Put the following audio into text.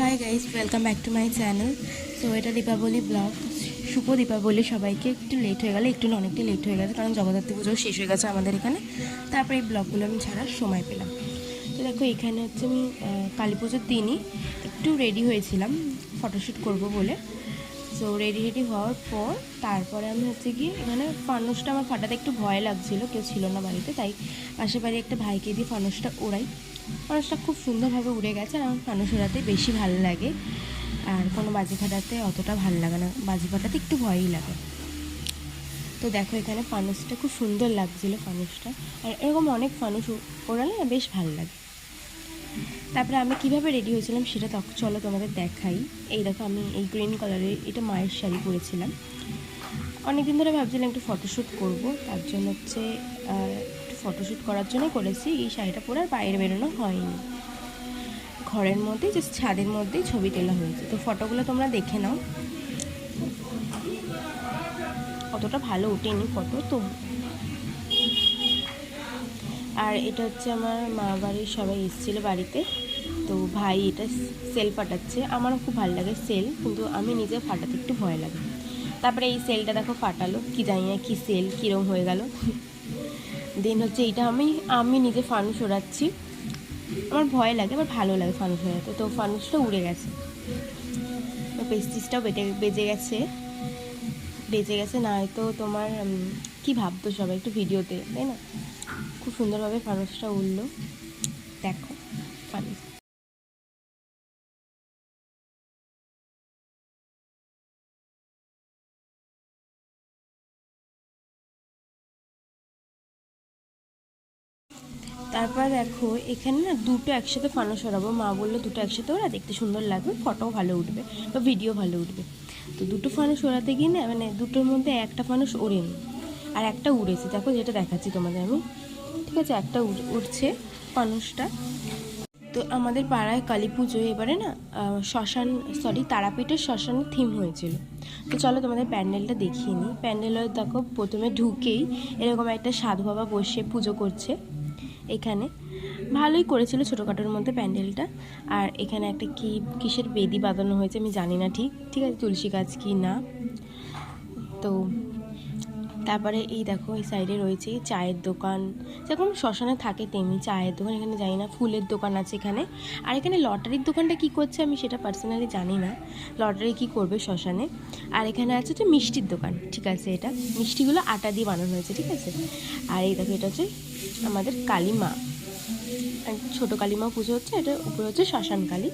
Hi guys, welcome back to my channel. So এটা Deepavali blog. শুভ দীপাবলি সবাইকে। একটু লেট হয়ে গেলে, একটু না অনেকটা লেট হয়ে গেছে, কারণ জগদ্ধাত্রী পুজো শেষ হয়ে গেছে আমাদের এখানে। তারপরে এই ব্লগগুলো আমি ছাড়ার সময় পেলাম। তো দেখো, এখানে হচ্ছে আমি কালী পুজোর দিনই একটু রেডি হয়েছিলাম ফটোশ্যুট করব বলে। সো রেডি হওয়ার পর তারপরে আমি হচ্ছে গিয়ে এখানে ফানুসটা আমার ফাটাতে একটু ভয় লাগছিলো, কেউ ছিল না বাড়িতে, তাই পাশের বাড়ি একটা ভাইকে দিয়ে ফানুসটা ওড়াই। ফানুসটা খুব সুন্দরভাবে উড়ে গেছে, আর আমার ফানুস ওড়াতে বেশি ভালো লাগে। আর কোনো বাজি ফাটাতে অতটা ভালো লাগে না, বাজি ফাটাতে একটু ভয়ই লাগে। তো দেখো, এখানে ফানুসটা খুব সুন্দর লাগছিলো ফানুসটা। আর এরকম অনেক ফানুস ওড়ালে না বেশ ভালো লাগে। তারপরে আমি কীভাবে রেডি হয়েছিলাম সেটা চলো তোমাদের দেখাই। এই দেখো, আমি এই গ্রিন কালারের এটা মায়ের শাড়ি পরেছিলাম। অনেক দিন ধরে ভাবছিলাম একটু ফটোশ্যুট করব, তার জন্য হচ্ছে একটু ফটোশ্যুট করার জন্য করেছি। এই শাড়িটা পরে আর বাইরে বেরোনো হয়নি, ঘরের মধ্যেই জাস্ট ছাদের মধ্যেই ছবি তোলা হয়েছে। তো ফটোগুলো তোমরা দেখে নাও, অতটা ভালো ওঠেনি ফটো তো। আর এটা হচ্ছে আমার মা বাড়ির সবাই এসেছিলো বাড়িতে, তো ভাই এটা সেল ফাটাচ্ছে। আমারও খুব ভালো লাগে সেল, কিন্তু আমি নিজে ফাটাতে একটু ভয় লাগে। তারপরে এই সেলটা দেখো ফাটালো, কি জানি না কী সেল কীরকম হয়ে গেল। দেন হচ্ছে এইটা আমি নিজে ফানুস ওড়াচ্ছি। আমার ভয় লাগে, আবার ভালো লাগে ফানুস ওড়াতে। তো ফানুসটা উড়ে গেছে, পেস্টিসটাও বেজে গেছে না হয়তো তোমার কি ভাবতো সবাই একটু ভিডিওতে, তাই না? খুব সুন্দরভাবে ফানুসটা উড়লো, দেখো ফানুস। তারপর দেখো, এখানে না দুটো একসাথে ফানুস ওড়াবো। মা বললো দুটো একসাথে ওরা দেখতে সুন্দর লাগবে, ফটোও ভালো উঠবে বা ভিডিও ভালো উঠবে। তো দুটো ফানুস ওড়াতে গিয়ে না, মানে দুটোর মধ্যে একটা ফানুস ওড়েনি, আর একটা উড়েছে। দেখো, যেটা দেখাচ্ছি তোমাদের আমি, ঠিক আছে? একটা উড়ছে ফানুসটা। তো আমাদের পাড়ায় কালী পুজো এবারে না তারাপীঠের শ্মশানের থিম হয়েছিল। তো চলো তোমাদের প্যান্ডেলটা দেখিয়ে নিই। প্যান্ডেলে দেখো, প্রথমে ঢুকেই এরকম একটা সাধু বাবা বসে পুজো করছে। এখানে ভালোই করেছিল ছোটোখাটোর মধ্যে প্যান্ডেলটা। আর এখানে একটা কিসের বেদি বাঁধানো হয়েছে আমি জানি না ঠিক আছে তুলসী গাছ কি না। তো তারপরে এই দেখো, এই সাইডে রয়েছে চায়ের দোকান, যেরকম শ্মশানে থাকে তেমনি চায়ের দোকান। এখানে জানি না, ফুলের দোকান আছে এখানে। আর এখানে লটারির দোকানটা কি করছে আমি সেটা পার্সোনালি জানি না, লটারি কি করবে শ্মশানে। আর এখানে আছে হচ্ছে মিষ্টির দোকান, ঠিক আছে? এটা মিষ্টিগুলো আটা দিয়ে বানানো হয়েছে, ঠিক আছে? আর এই দেখো, এটা হচ্ছে আমাদের কালী মা, ছোটো কালী মা পুজো হচ্ছে, এটা উপরে হচ্ছে শ্মশান কালী।